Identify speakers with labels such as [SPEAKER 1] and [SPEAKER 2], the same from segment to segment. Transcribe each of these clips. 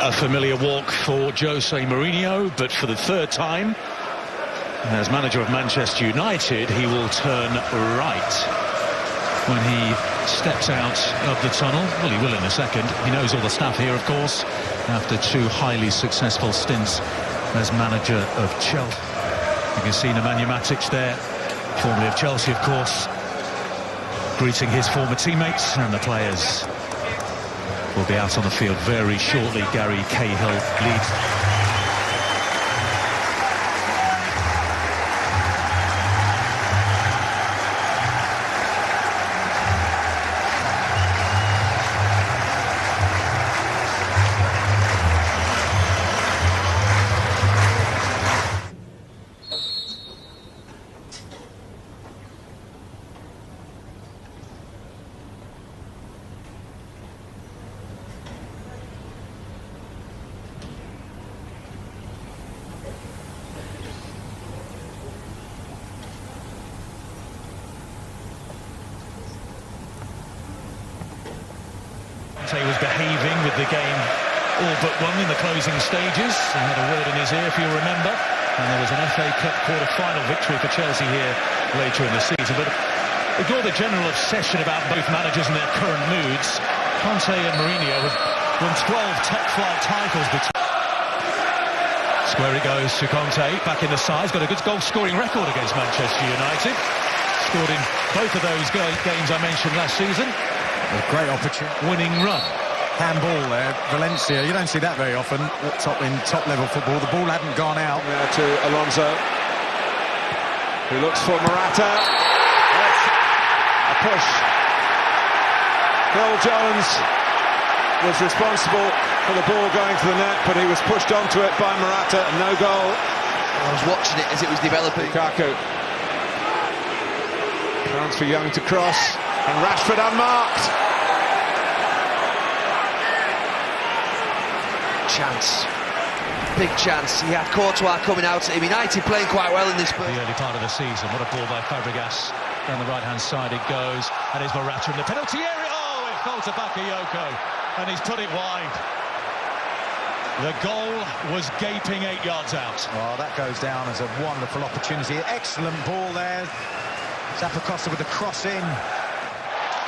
[SPEAKER 1] A familiar walk for Jose Mourinho, but for the third time as manager of Manchester United, he will turn right when he steps out of the tunnel. Well, he will in a second. He knows all the staff here, of course, after two highly successful stints as manager of Chelsea. You can see Nemanja Matic there, formerly of Chelsea, of course, greeting his former teammates, and the players will be out on the field very shortly. Gary Cahill leads. He was behaving with the game all but won in the closing stages. He had a word in his ear, if you remember, and there was an FA Cup quarter-final victory for Chelsea here later in the season. But ignore the general obsession about both managers and their current moods. Conte and Mourinho have won 12 top-flight titles between. Square it goes to Conte, back in the side. He's got a good goal-scoring record against Manchester United. Scored in both of those games I mentioned last season.
[SPEAKER 2] A great opportunity.
[SPEAKER 1] Winning run.
[SPEAKER 2] Handball there, Valencia. You don't see that very often in top-level football. The ball hadn't gone out.
[SPEAKER 3] To Alonso, who looks for Morata. That's a push. Phil Jones was responsible for the ball going to the net, but he was pushed onto it by Morata. No goal.
[SPEAKER 4] I was watching it as it was developing.
[SPEAKER 3] Lukaku. Chance for Young to cross. And Rashford unmarked.
[SPEAKER 4] Chance. Big chance. He had Courtois coming out at him. United playing quite well in this.
[SPEAKER 1] The early part of the season. What a ball by Fabregas. Down the right-hand side it goes. And it's Morata in the penalty area. Oh, it fell to Bakayoko. And he's put it wide. The goal was gaping 8 yards out.
[SPEAKER 2] Oh, that goes down as a wonderful opportunity. Excellent ball there. Zappacosta with the cross in.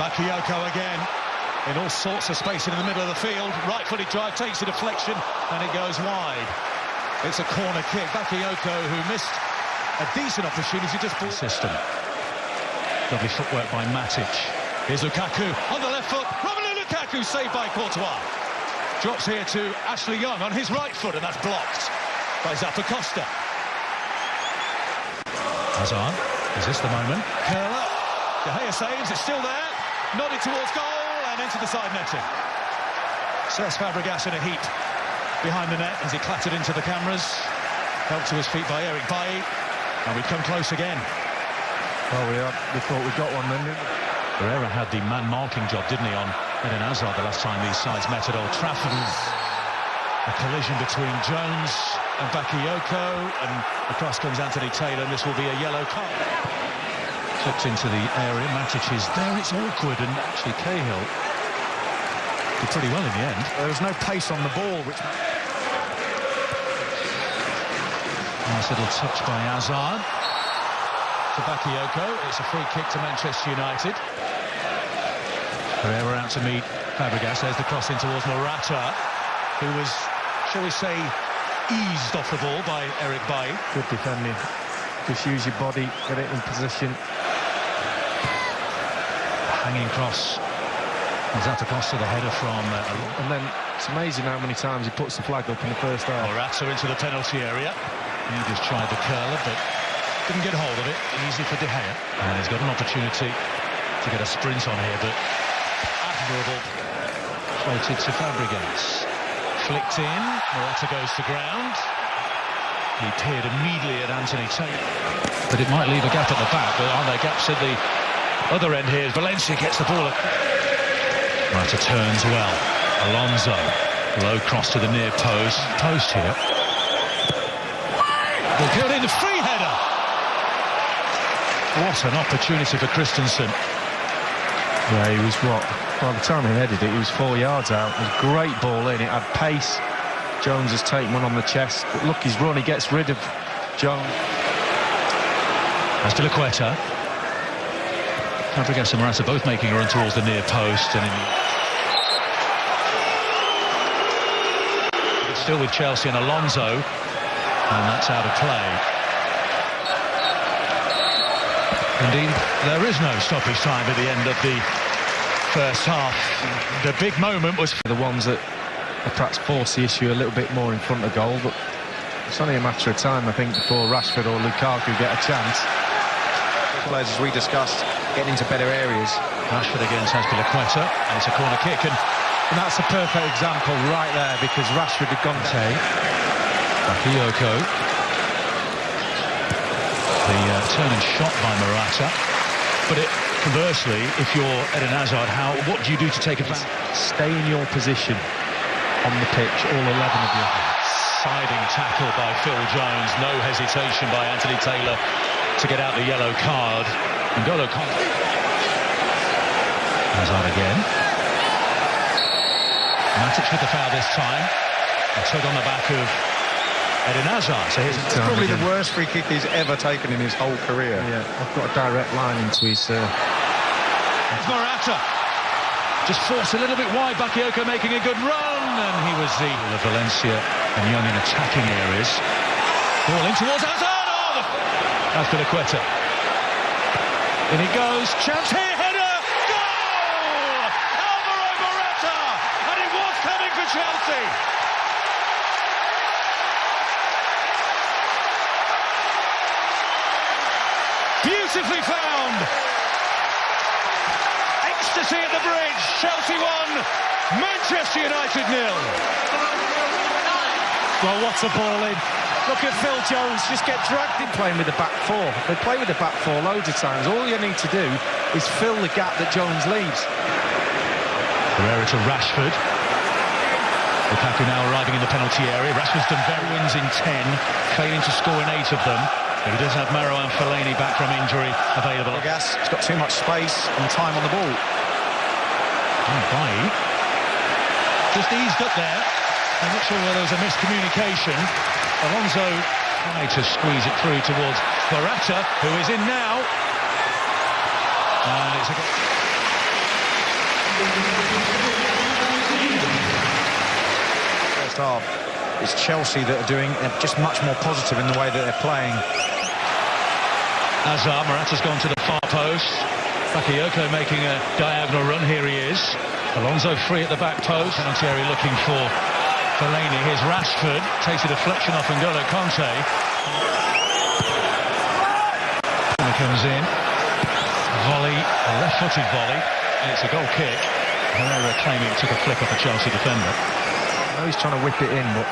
[SPEAKER 1] Bakayoko again, in all sorts of space in the middle of the field. Right-footed drive, takes a deflection, and it goes wide. It's a corner kick. Bakayoko, who missed a decent opportunity, just ball system. Lovely footwork by Matic. Here's Lukaku on the left foot. Romelu Lukaku saved by Courtois. Drops here to Ashley Young on his right foot, and that's blocked by Zappacosta. Hazard, is this the moment? Curler. De Gea saves, it's still there. Nodded towards goal and into the side netting. Cesc Fabregas in a heap behind the net as he clattered into the cameras. Helped to his feet by Eric Bailly. And we've come close again.
[SPEAKER 2] Well, we thought we got one then, didn't we?
[SPEAKER 1] Herrera had the man-marking job, didn't he, on Eden Hazard the last time these sides met at Old Trafford. A collision between Jones and Bakayoko, and across comes Anthony Taylor, and this will be a yellow card. Flipped into the area, Matic is there, it's awkward, and actually Cahill did pretty well in the end.
[SPEAKER 2] There was no pace on the ball, which...
[SPEAKER 1] Nice little touch by Hazard. To Bakayoko, it's a free kick to Manchester United. Herrera out to meet Fabregas, there's the cross in towards Morata, who was, shall we say, eased off the ball by Eric Bailly.
[SPEAKER 2] Good defending. Just use your body, get it in position.
[SPEAKER 1] Hanging cross. Zappacosta, the header from...
[SPEAKER 2] and then it's amazing how many times he puts the flag up in the first half.
[SPEAKER 1] Morata into the penalty area. He just tried the curler, but didn't get hold of it. Easy for De Gea. And he's got an opportunity to get a sprint on here, but admirable. Floated to Fabregas. Flicked in. Morata goes to ground. He peered immediately at Anthony Taylor. But it might leave a gap at the back, but are there gaps at the other end here? Valencia gets the ball. Morata turns well. Alonso. Low cross to the near post here. Will go in, the free header. What an opportunity for Christensen.
[SPEAKER 2] Yeah, he was what? By the time he headed it, he was 4 yards out. It was a great ball in. It had pace.
[SPEAKER 5] Jones has taken one on the chest, but look, his run, he gets rid of Jones.
[SPEAKER 1] Azpilicueta. Fabregas and Morata both making a run towards the near post, and it's still with Chelsea and Alonso, and that's out of play. Indeed, there is no stoppage time at the end of the first half. The big moment was
[SPEAKER 5] The ones that are perhaps force the issue a little bit more in front of goal, but it's only a matter of time, I think, before Rashford or Lukaku get a chance.
[SPEAKER 2] Players, as we discussed, getting into better areas.
[SPEAKER 1] Rashford against Azpilicueta, and it's a corner kick, and
[SPEAKER 5] that's a perfect example right there, because Rashford had gone down.
[SPEAKER 1] Bakayoko. The turn and shot by Morata, but conversely, if you're Eden Hazard, what do you do to take advantage?
[SPEAKER 5] Stay in your position on the pitch, all 11 of you.
[SPEAKER 1] Siding tackle by Phil Jones, no hesitation by Anthony Taylor to get out the yellow card. N'Golo Kanté. Hazard again. Matic with the foul this time. A tug on the back of Eden Hazard. So here's
[SPEAKER 2] It's probably the worst free kick he's ever taken in his whole career.
[SPEAKER 5] Yeah, I've got a direct line into his...
[SPEAKER 1] Morata just forced a little bit wide. Bakayoko making a good run, and he was the Valencia and Young in attacking areas. Ball in towards Hazard. Oh, Azpilicueta. In he goes. Chance here. Header. Goal! Alvaro Morata, and it was coming for Chelsea. Beautifully found. Ecstasy at the bridge. Chelsea 1, Manchester United 0.
[SPEAKER 5] Well, what's a ball in? Look at Phil Jones just get dragged in playing with the back four. They play with the back four loads of times. All you need to do is fill the gap that Jones leaves.
[SPEAKER 1] Herrera to Rashford. Lukaku now arriving in the penalty area. Rashford's done very wins in 10, failing to score in 8 of them. But he does have Marouane Fellaini back from injury available.
[SPEAKER 2] Fabregas has got too much space and time on the ball.
[SPEAKER 1] Bailly just eased up there. I'm not sure whether there was a miscommunication. Alonso tried to squeeze it through towards Morata, who is in now. And it's a...
[SPEAKER 2] First half, it's Chelsea that are doing just much more positive in the way that they're playing.
[SPEAKER 1] Hazard, Morata's gone to the far post. Bakayoko making a diagonal run. Here he is. Alonso free at the back post. Penalty area looking for Fellaini. Here's Rashford. Takes a deflection off N'Golo Kanté. And comes in. Volley, a left-footed volley. And it's a goal kick. Herrera claiming it took a flick off a Chelsea defender.
[SPEAKER 5] I know he's trying to whip it in, but...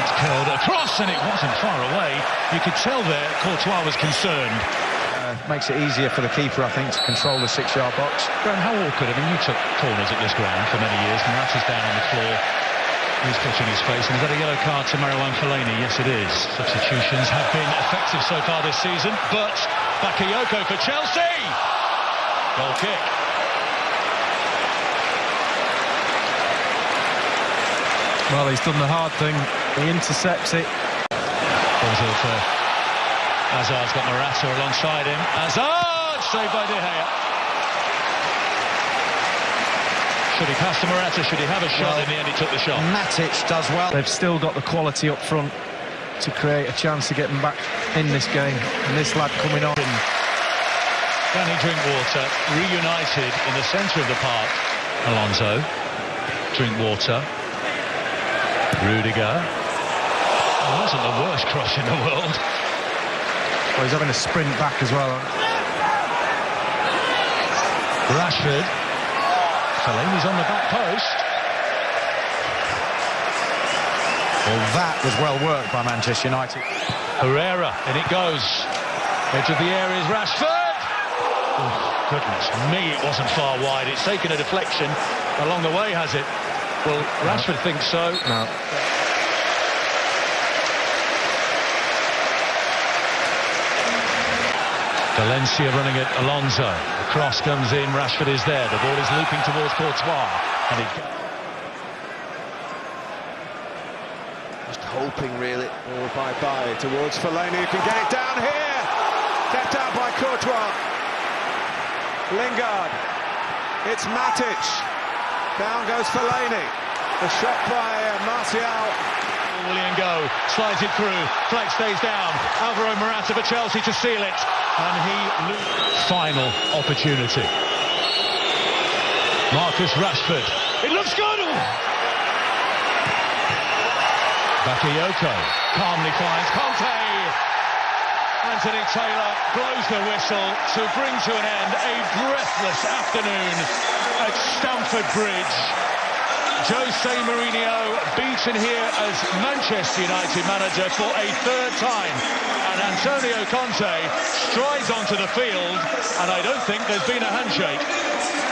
[SPEAKER 1] It's curled across, and it wasn't far away. You could tell there Courtois was concerned.
[SPEAKER 2] Makes it easier for the keeper, I think, to control the 6-yard box.
[SPEAKER 1] Graham, how awkward. I mean, you took corners at this ground for many years. Morata's down on the floor. He's touching his face. And is that a yellow card to Marouane Fellaini? Yes, it is. Substitutions have been effective so far this season, but Bakayoko for Chelsea. Goal kick.
[SPEAKER 5] Well, he's done the hard thing. He intercepts it.
[SPEAKER 1] Ball's over for Hazard's got Morata alongside him. Hazard! Saved by De Gea. Should he pass to Morata? Should he have a shot? In the end, he took the shot.
[SPEAKER 2] Matic does well.
[SPEAKER 5] They've still got the quality up front to create a chance to get them back in this game. And this lad coming on.
[SPEAKER 1] Danny Drinkwater reunited in the centre of the park. Alonso. Drinkwater. Rudiger. It wasn't the worst cross in the world.
[SPEAKER 5] Well, he's having a sprint back as well.
[SPEAKER 1] Rashford. Fellaini's on the back post.
[SPEAKER 2] Well, that was well worked by Manchester United.
[SPEAKER 1] Herrera, and it goes. Edge of the area is Rashford. Oh, goodness me, it wasn't far wide. It's taken a deflection along the way, has it? Well, Rashford thinks so.
[SPEAKER 5] No.
[SPEAKER 1] Valencia running at Alonso. The cross comes in, Rashford is there. The ball is looping towards Courtois. And it...
[SPEAKER 4] Just hoping, really.
[SPEAKER 3] Forward by Bailly towards Fellaini, who can get it down here. Kept out by Courtois. Lingard. It's Matic. Down goes Fellaini. The shot by Martial.
[SPEAKER 1] Willian Go slides it through. Fleck stays down. Alvaro Morata for Chelsea to seal it. And he final opportunity. Marcus Rashford. It looks good. Bakayoko calmly finds Conte. Anthony Taylor blows the whistle to bring to an end a breathless afternoon at Stamford Bridge. Jose Mourinho beaten here as Manchester United manager for a third time, and Antonio Conte strides onto the field, and I don't think there's been a handshake.